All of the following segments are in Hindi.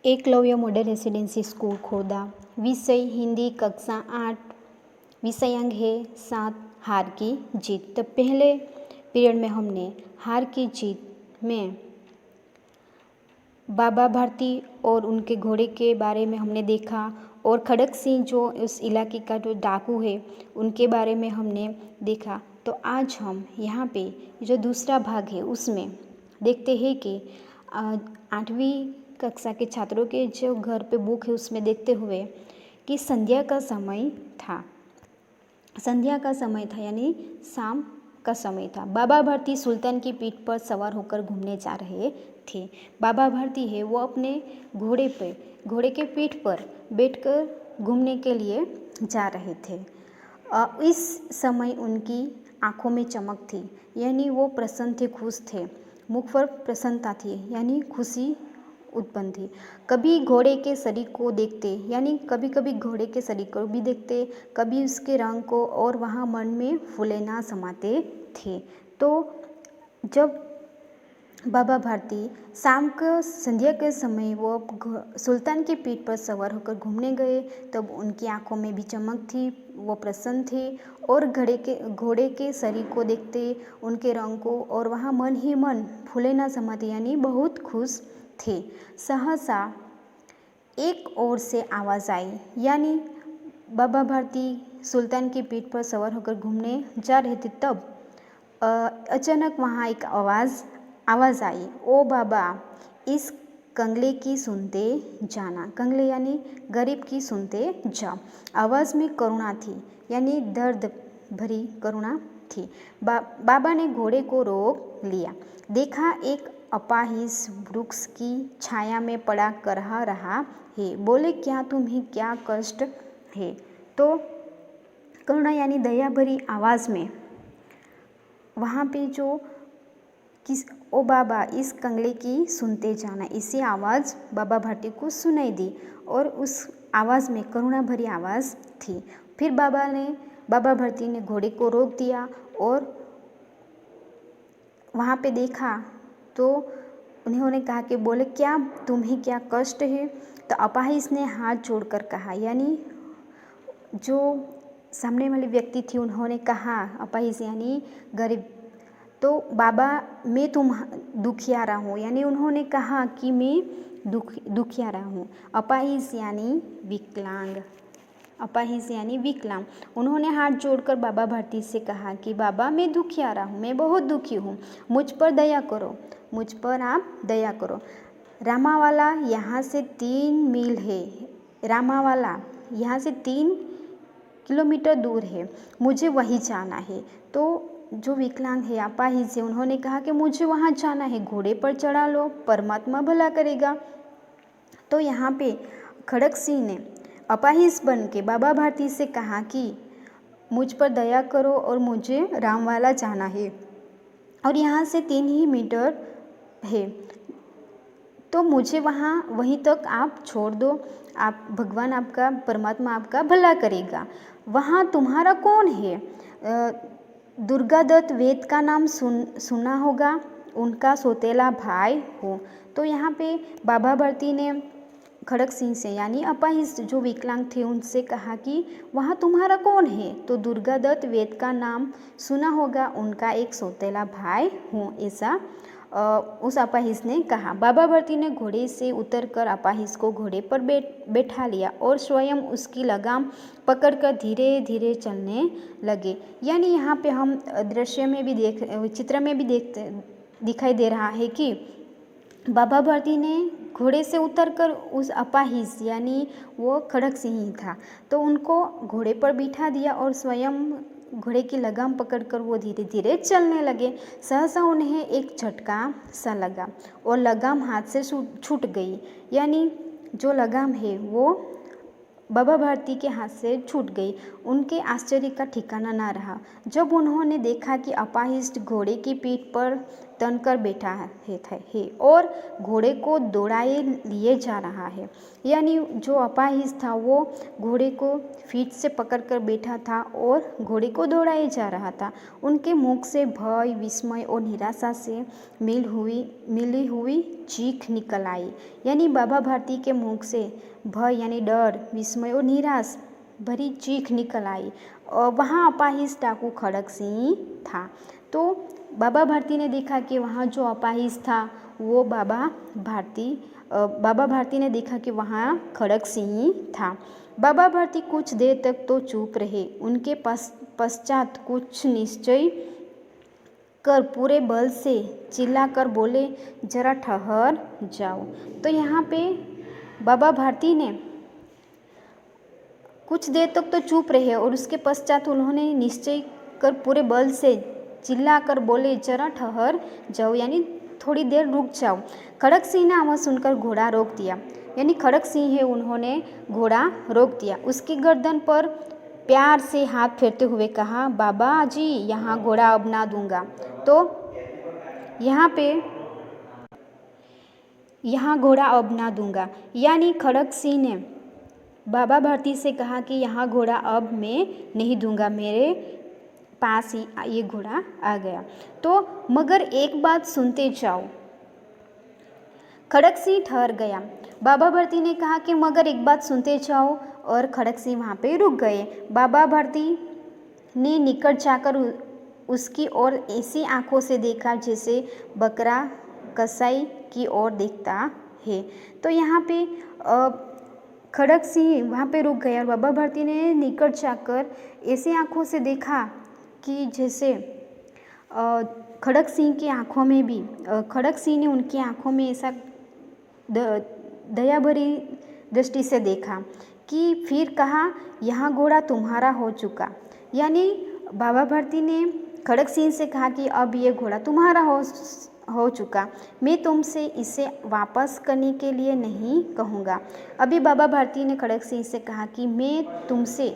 एकलव्य मॉडल रेसिडेंसी स्कूल खोदा। विषय हिंदी कक्षा 8। विषयांक है 7 हार की जीत। तो पहले पीरियड में हमने हार की जीत में बाबा भारती और उनके घोड़े के बारे में हमने देखा और खड़क सिंह जो उस इलाके का जो डाकू है उनके बारे में हमने देखा। तो आज हम यहाँ पे जो दूसरा भाग है उसमें देखते हैं कि 8वीं कक्षा के छात्रों के जो घर पे बुक है उसमें देखते हुए कि संध्या का समय था। संध्या का समय था यानी शाम का समय था। बाबा भारती सुल्तान की पीठ पर सवार होकर घूमने जा रहे थे। बाबा भारती है वो अपने घोड़े के पीठ पर बैठकर घूमने के लिए जा रहे थे। इस समय उनकी आंखों में चमक थी यानी वो प्रसन्न थे, खुश थे। मुख पर प्रसन्नता थी यानी खुशी उत्पन्न थी। कभी घोड़े के शरीर को देखते यानी कभी कभी घोड़े के शरीर को भी देखते, कभी उसके रंग को, और वहाँ मन में फुलेना समाते थे। तो जब बाबा भारती शाम को संध्या के समय वो सुल्तान की पीठ पर सवार होकर घूमने गए तब उनकी आंखों में भी चमक थी, वो प्रसन्न थे और घोड़े के शरीर को देखते, उनके रंग को, और वहाँ मन ही मन फूले ना समाते यानी बहुत खुश थे। सहसा एक ओर से आवाज़ आई यानी बाबा भारती सुल्तान की पीठ पर सवार होकर घूमने जा रहे थे तब अचानक वहाँ एक आवाज़ आई, ओ बाबा इस कंगले की सुनते जाना। कंगले यानी गरीब की सुनते जाओ। आवाज़ में करुणा थी यानी दर्द भरी करुणा थी। बाबा ने घोड़े को रोक लिया। देखा एक अपाहिज वृक्ष की छाया में पड़ा कर रहा है। बोले क्या तुम्हें क्या कष्ट है? तो करुणा यानी दया भरी आवाज़ में वहाँ पे जो ओ बाबा इस कंगले की सुनते जाना, इसी आवाज़ बाबा भारती को सुनाई दी और उस आवाज़ में करुणा भरी आवाज़ थी। फिर बाबा भारती ने घोड़े को रोक दिया और वहाँ पे देखा तो उन्होंने कहा कि बोले क्या तुम्हें क्या कष्ट है? तो अपाहिज ने हाथ जोड़कर कहा यानी जो सामने वाली व्यक्ति थी उन्होंने कहा, अपाहिज यानी गरीब, तो बाबा मैं दुखियारा हूँ यानी उन्होंने कहा कि मैं दुखियारा हूँ। अपाहिज यानी विकलांग, अपाहिज यानी विकलांग। उन्होंने हाथ जोड़कर बाबा भारती से कहा कि बाबा मैं दुखियारा हूँ, मैं बहुत दुखी हूँ, मुझ पर दया करो, मुझ पर आप दया करो। रामावाला यहाँ से 3 मील है, रामावाला यहाँ से 3 किलोमीटर दूर है, मुझे वहीं जाना है। तो जो विकलांग है अपाहिज है उन्होंने कहा कि मुझे वहाँ जाना है, घोड़े पर चढ़ा लो, परमात्मा भला करेगा। तो यहाँ पे खड़क सिंह ने अपाहिज बन के बाबा भारती से कहा कि मुझ पर दया करो और मुझे रामवाला जाना है और यहाँ से 3 ही मीटर है, तो मुझे वहीं तक आप छोड़ दो, आप भगवान आपका परमात्मा आपका भला करेगा। वहाँ तुम्हारा कौन है? दुर्गादत्त वेद का नाम सुना होगा, उनका सौतेला भाई हो। तो यहाँ पे बाबा भारती ने खड़क सिंह से यानी अपाहिज जो विकलांग थे उनसे कहा कि वहाँ तुम्हारा कौन है? तो दुर्गादत्त वेद का नाम सुना होगा, उनका एक सौतेला भाई हूँ, ऐसा उस अपाहिज ने कहा। बाबा भारती ने घोड़े से उतरकर अपाहिज को घोड़े पर बैठा लिया और स्वयं उसकी लगाम पकड़कर धीरे धीरे चलने लगे। यानी यहाँ पे हम दृश्य में भी चित्र में भी दिखाई दे रहा है कि बाबा भारती ने घोड़े से उतरकर उस अपाहिज यानी वो खड़क सिंह ही था तो उनको घोड़े पर बिठा दिया और स्वयं घोड़े की लगाम पकड़कर वो धीरे धीरे चलने लगे। सहसा उन्हें एक झटका सा लगा और लगाम हाथ से छूट गई यानी जो लगाम है वो बाबा भारती के हाथ से छूट गई। उनके आश्चर्य का ठिकाना ना रहा जब उन्होंने देखा कि अपाहिज घोड़े की पीठ पर तनकर बैठा है और घोड़े को दौड़ाए लिए जा रहा है। यानी जो अपाहिज था वो घोड़े को फीट से पकड़कर बैठा था और घोड़े को दौड़ाए जा रहा था। उनके मुख से भय, विस्मय और निराशा से मिली हुई चीख निकल आई। यानी बाबा भारती के मुख से भय यानी डर, विस्मय और निराश भरी चीख निकल आई। वहाँ अपाहिज डाकू खड़क सिंह था। तो बाबा भारती ने देखा कि वहाँ जो अपाहिज था वो बाबा भारती ने देखा कि वहाँ खड़क सिंह था। बाबा भारती कुछ देर तक तो चुप रहे। उनके पश्चात कुछ निश्चय कर पूरे बल से चिल्लाकर बोले, जरा ठहर जाओ। तो यहाँ पे बाबा भारती ने कुछ देर तक तो चुप रहे और उसके पश्चात उन्होंने निश्चय कर पूरे बल से चिल्लाकर बोले, जरा ठहर जाओ, यानी थोड़ी देर रुक जाओ। खड़क सिंह ने आवाज़ सुनकर घोड़ा रोक दिया। यानी खड़क सिंह है उन्होंने घोड़ा रोक दिया। उसकी गर्दन पर प्यार से हाथ फेरते हुए कहा, बाबा जी यहाँ घोड़ा अब ना दूंगा। तो यहाँ घोड़ा अब ना दूंगा, यानी खड़क सिंह ने बाबा भारती से कहा कि यहाँ घोड़ा अब मैं नहीं दूंगा, मेरे पास ही ये घोड़ा आ गया। तो मगर एक बात सुनते जाओ। खड़क सिंह ठहर गया। बाबा भारती ने कहा कि मगर एक बात सुनते जाओ, और खड़क सिंह वहाँ पे रुक गए। बाबा भारती ने निकट जाकर उसकी ओर ऐसी आंखों से देखा जैसे बकरा कसाई की ओर देखता है। तो यहाँ पे खड़क सिंह वहाँ पे रुक गया और बाबा भारती ने निकट जाकर ऐसी आंखों से देखा कि जैसे खड़क सिंह की आंखों में भी खड़क सिंह ने उनकी आंखों में ऐसा दया भरी दृष्टि से देखा कि फिर कहा, यहाँ घोड़ा तुम्हारा हो चुका। यानी बाबा भारती ने खड़क सिंह से कहा कि अब ये घोड़ा तुम्हारा हो चुका, मैं तुमसे इसे वापस करने के लिए नहीं कहूँगा। अभी बाबा भारती ने खड़क सिंह से कहा कि मैं तुमसे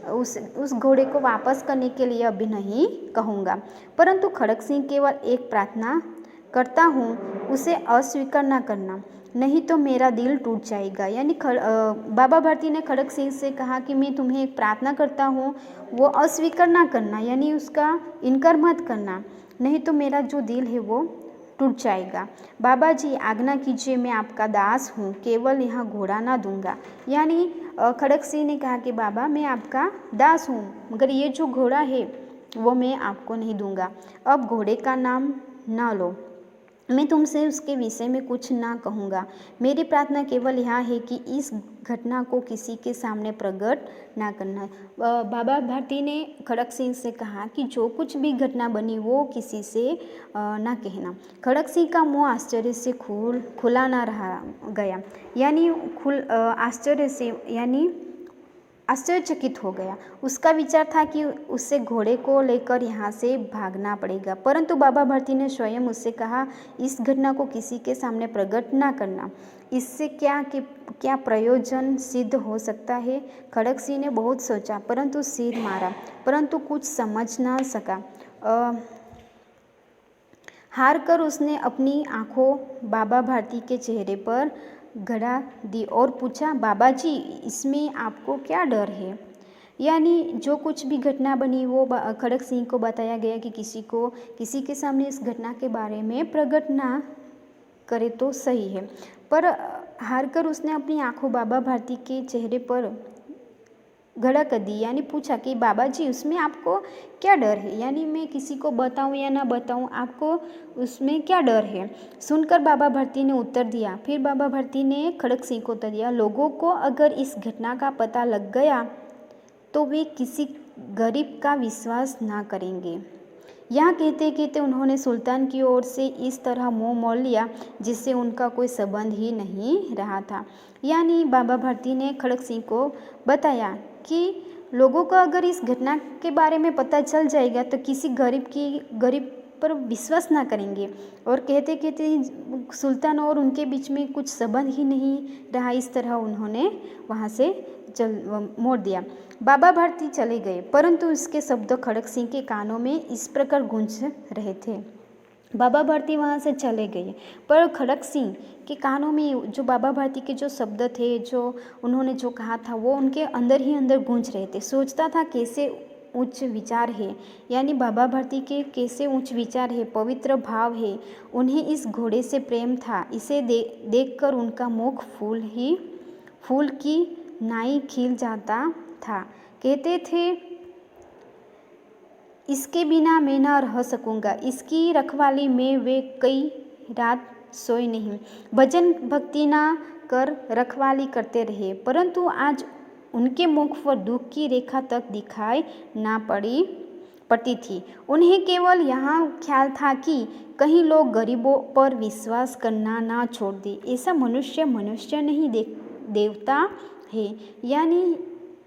उस घोड़े को वापस करने के लिए अभी नहीं कहूँगा, परंतु खड़क सिंह केवल एक प्रार्थना करता हूँ, उसे अस्वीकार न करना, नहीं तो मेरा दिल टूट जाएगा। यानी बाबा भारती ने खड़क सिंह से कहा कि मैं तुम्हें एक प्रार्थना करता हूँ, वो अस्वीकार ना करना, यानी उसका इनकार मत करना, नहीं तो मेरा जो दिल है वो टूट जाएगा। बाबा जी आज्ञा कीजिए, मैं आपका दास हूँ, केवल यहाँ घोड़ा ना दूंगा। यानी खड़क सिंह ने कहा कि बाबा मैं आपका दास हूँ, मगर ये जो घोड़ा है वो मैं आपको नहीं दूंगा। अब घोड़े का नाम ना लो, मैं तुमसे उसके विषय में कुछ ना कहूँगा। मेरी प्रार्थना केवल यह है कि इस घटना को किसी के सामने प्रकट ना करना। बाबा भारती ने खड़क सिंह से कहा कि जो कुछ भी घटना बनी वो किसी से ना कहना। खड़क सिंह का मुँह आश्चर्य से खुला ना रहा गया, यानी आश्चर्यचकित हो गया। उसका विचार था कि उसे घोड़े को लेकर यहाँ से भागना पड़ेगा, परंतु बाबा भारती ने स्वयं उससे कहा, इस घटना को किसी के सामने प्रकट ना करना, इससे क्या प्रयोजन सिद्ध हो सकता है। खड़क सिंह ने बहुत सोचा, परंतु सिर मारा, परंतु कुछ समझ ना सका। हार कर उसने अपनी आंखों बाबा भारती के चेहरे पर गड़ा दी और पूछा, बाबा जी इसमें आपको क्या डर है। यानी जो कुछ भी घटना बनी वो खड़क सिंह को बताया गया कि किसी के सामने इस घटना के बारे में प्रकट ना करे तो सही है, पर हार कर उसने अपनी आंखों बाबा भारती के चेहरे पर गड़ा कर दी। यानी पूछा कि बाबा जी उसमें आपको क्या डर है, यानी मैं किसी को बताऊं या ना बताऊं, आपको उसमें क्या डर है। सुनकर बाबा भारती ने उत्तर दिया। फिर बाबा भारती ने खड़क सिंह को उत्तर दिया, लोगों को अगर इस घटना का पता लग गया तो वे किसी गरीब का विश्वास ना करेंगे। यहाँ कहते कहते उन्होंने सुल्तान की ओर से इस तरह मुँह मोड़ लिया जिससे उनका कोई संबंध ही नहीं रहा था। यानी बाबा भारती ने खड़क सिंह को बताया कि लोगों को अगर इस घटना के बारे में पता चल जाएगा तो किसी गरीब पर विश्वास ना करेंगे, और कहते कहते सुल्तान और उनके बीच में कुछ संबंध ही नहीं रहा। इस तरह उन्होंने वहाँ से मोड़ दिया। बाबा भारती चले गए, परंतु इसके शब्द खड़क सिंह के कानों में इस प्रकार गूंज रहे थे, बाबा भारती वहाँ से चले गए। पर खड़क सिंह के कानों में जो बाबा भारती के जो शब्द थे, जो उन्होंने जो कहा था, वो उनके अंदर ही अंदर गूंज रहे थे। सोचता था कैसे उच्च विचार है, यानी बाबा भारती के कैसे उच्च विचार है, पवित्र भाव है। उन्हें इस घोड़े से प्रेम था। इसे देखकर उनका मुख फूल की नाई खिल जाता था। कहते थे, इसके बिना मैं न रह सकूँगा, इसकी रखवाली में वे कई रात सोए नहीं, भजन भक्ति ना कर रखवाली करते रहे। परंतु आज उनके मुख पर दुख की रेखा तक दिखाई ना पड़ती थी। उन्हें केवल यहाँ ख्याल था कि कहीं लोग गरीबों पर विश्वास करना ना छोड़ दें। ऐसा मनुष्य नहीं देवता है। यानी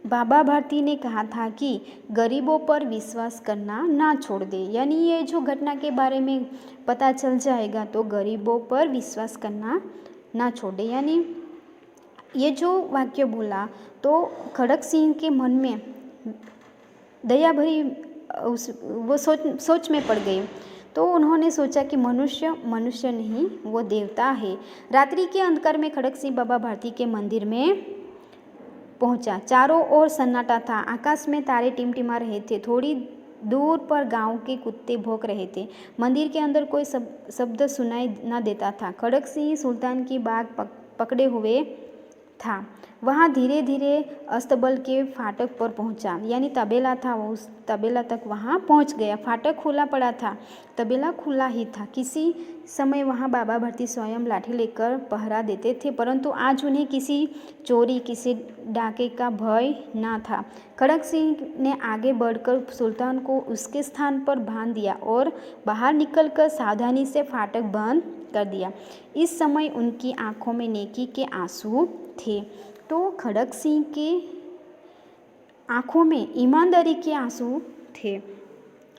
बाबा भारती ने कहा था कि गरीबों पर विश्वास करना ना छोड़ दे, यानी ये जो घटना के बारे में पता चल जाएगा तो गरीबों पर विश्वास करना ना छोड़ दे। यानी ये जो वाक्य बोला तो खड़क सिंह के मन में दया भरी वो सोच में पड़ गए। तो उन्होंने सोचा कि मनुष्य नहीं, वो देवता है। रात्रि के अंधकार में खड़क सिंह बाबा भारती के मंदिर में पहुंचा। चारों ओर सन्नाटा था। आकाश में तारे टिमटिमा रहे थे। थोड़ी दूर पर गांव के कुत्ते भौंक रहे थे। मंदिर के अंदर कोई शब्द सुनाई न देता था। खड़क सिंह सुल्तान की बाग पकड़े हुए था। वहाँ धीरे धीरे अस्तबल के फाटक पर पहुँचा, यानी तबेला था, वो उस तबेला तक वहाँ पहुँच गया। फाटक खुला पड़ा था, तबेला खुला ही था। किसी समय वहाँ बाबा भारती स्वयं लाठी लेकर पहरा देते थे, परंतु आज उन्हें किसी चोरी, किसी डाके का भय ना था। खड़क सिंह ने आगे बढ़कर सुल्तान को उसके स्थान पर बांध दिया और बाहर निकलकर सावधानी से फाटक बंद कर दिया। इस समय उनकी आंखों में नेकी के आंसू थे। तो खड़क सिंह के आंखों में ईमानदारी के आंसू थे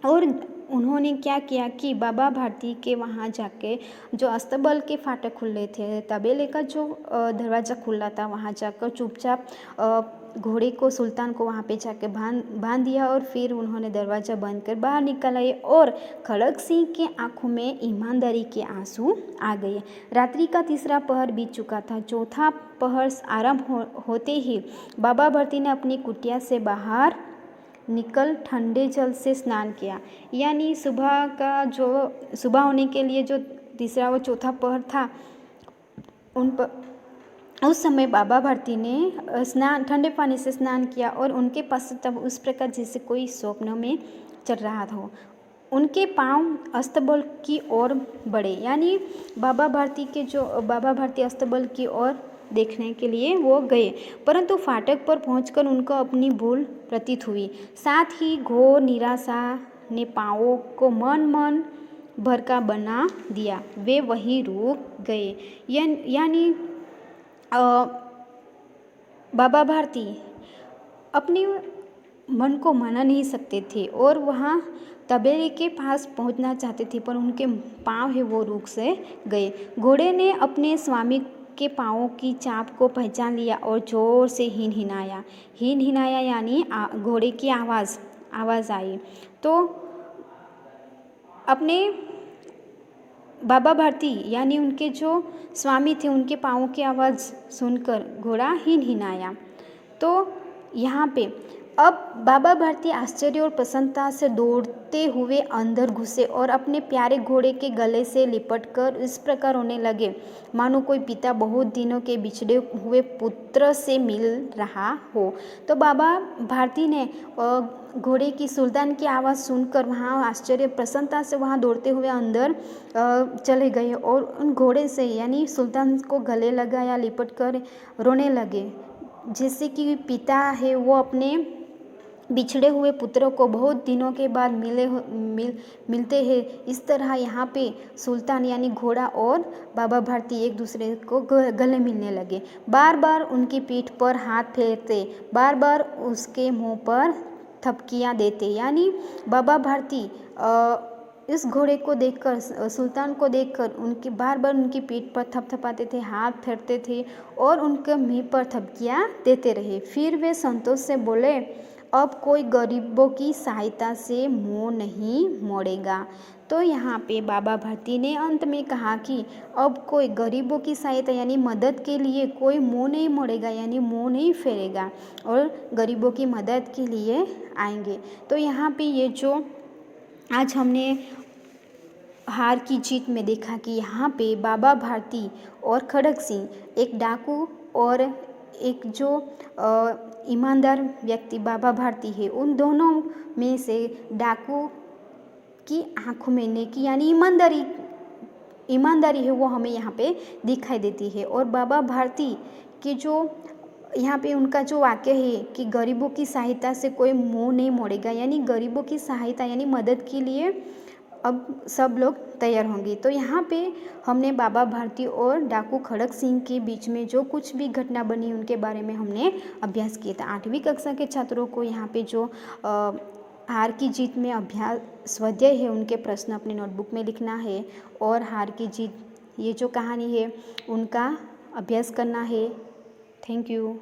और उन्होंने क्या किया कि बाबा भारती के वहाँ जाके जो अस्तबल के फाटक खुले थे, तबेले का जो दरवाज़ा खुला था, वहाँ जाकर चुपचाप घोड़े को, सुल्तान को वहाँ पे जाके बांध दिया और फिर उन्होंने दरवाज़ा बंद कर बाहर निकल आए और खड़क सिंह के आंखों में ईमानदारी के आंसू आ गए। रात्रि का तीसरा पहर बीत चुका था। चौथा पहर आरंभ होते ही बाबा भारती ने अपनी कुटिया से बाहर निकल ठंडे जल से स्नान किया। यानी सुबह होने के लिए जो तीसरा व चौथा पहर था, उस समय बाबा भारती ने ठंडे पानी से स्नान किया और उनके पास तब उस प्रकार जैसे कोई स्वप्न में चल रहा था। उनके पांव अस्तबल की ओर बढ़े, यानी बाबा भारती अस्तबल की ओर देखने के लिए वो गए, परंतु फाटक पर पहुंचकर उनको अपनी भूल प्रतीत हुई। साथ ही घोर निराशा ने पांवों को मन भर का बना दिया। वे वहीं रुक गए। यानी बाबा भारती अपने मन को मना नहीं सकते थे और वहाँ तबेले के पास पहुँचना चाहते थे, पर उनके पाँव है वो रुक से गए। घोड़े ने अपने स्वामी के पाँवों की चाप को पहचान लिया और जोर से हिनहिनाया यानी घोड़े की आवाज़ आई। तो अपने बाबा भारती यानी उनके जो स्वामी थे, उनके पाँवों की आवाज़ सुनकर घोड़ा हिनहिनाया। तो यहाँ पे अब बाबा भारती आश्चर्य और प्रसन्नता से दौड़ते हुए अंदर घुसे और अपने प्यारे घोड़े के गले से लिपटकर इस प्रकार रोने लगे मानो कोई पिता बहुत दिनों के बिछड़े हुए पुत्र से मिल रहा हो। तो बाबा भारती ने घोड़े की, सुल्तान की आवाज़ सुनकर वहाँ आश्चर्य प्रसन्नता से वहाँ दौड़ते हुए अंदर चले गए और उन घोड़े से यानी सुल्तान को गले लगाया, लिपट कर रोने लगे, जैसे कि पिता है वो अपने बिछड़े हुए पुत्रों को बहुत दिनों के बाद मिलते हैं। इस तरह यहाँ पे सुल्तान यानी घोड़ा और बाबा भारती एक दूसरे को गले मिलने लगे। बार बार उनकी पीठ पर हाथ फेरते, बार बार उसके मुंह पर थपकियाँ देते। यानी बाबा भारती इस घोड़े को देखकर, सुल्तान को देखकर उनकी बार बार उनकी पीठ पर थपथपाते थे, हाथ फेरते थे और उनके मुंह पर थपकियाँ देते रहे। फिर वे संतोष से बोले, अब कोई गरीबों की सहायता से मुंह नहीं मोड़ेगा। तो यहाँ पे बाबा भारती ने अंत में कहा कि अब कोई गरीबों की सहायता यानी मदद के लिए कोई मुंह नहीं मोड़ेगा, यानी मुंह नहीं फेरेगा और गरीबों की मदद के लिए आएंगे। तो यहाँ पे ये जो आज हमने हार की जीत में देखा कि यहाँ पे बाबा भारती और खड़क सिंह, एक डाकू और एक जो ईमानदार व्यक्ति बाबा भारती है, उन दोनों में से डाकू की आंखों में नेकी यानी ईमानदारी है वो हमें यहाँ पे दिखाई देती है। और बाबा भारती की जो यहाँ पे उनका जो वाक्य है कि गरीबों की सहायता से कोई मुंह नहीं मोड़ेगा, यानी गरीबों की सहायता यानी मदद के लिए अब सब लोग तैयार होंगे। तो यहाँ पे हमने बाबा भारती और डाकू खड़क सिंह के बीच में जो कुछ भी घटना बनी उनके बारे में हमने अभ्यास किया था। 8वीं कक्षा के छात्रों को यहाँ पे जो हार की जीत में अभ्यास स्वाध्याय है उनके प्रश्न अपनी नोटबुक में लिखना है और हार की जीत ये जो कहानी है उनका अभ्यास करना है। Thank you.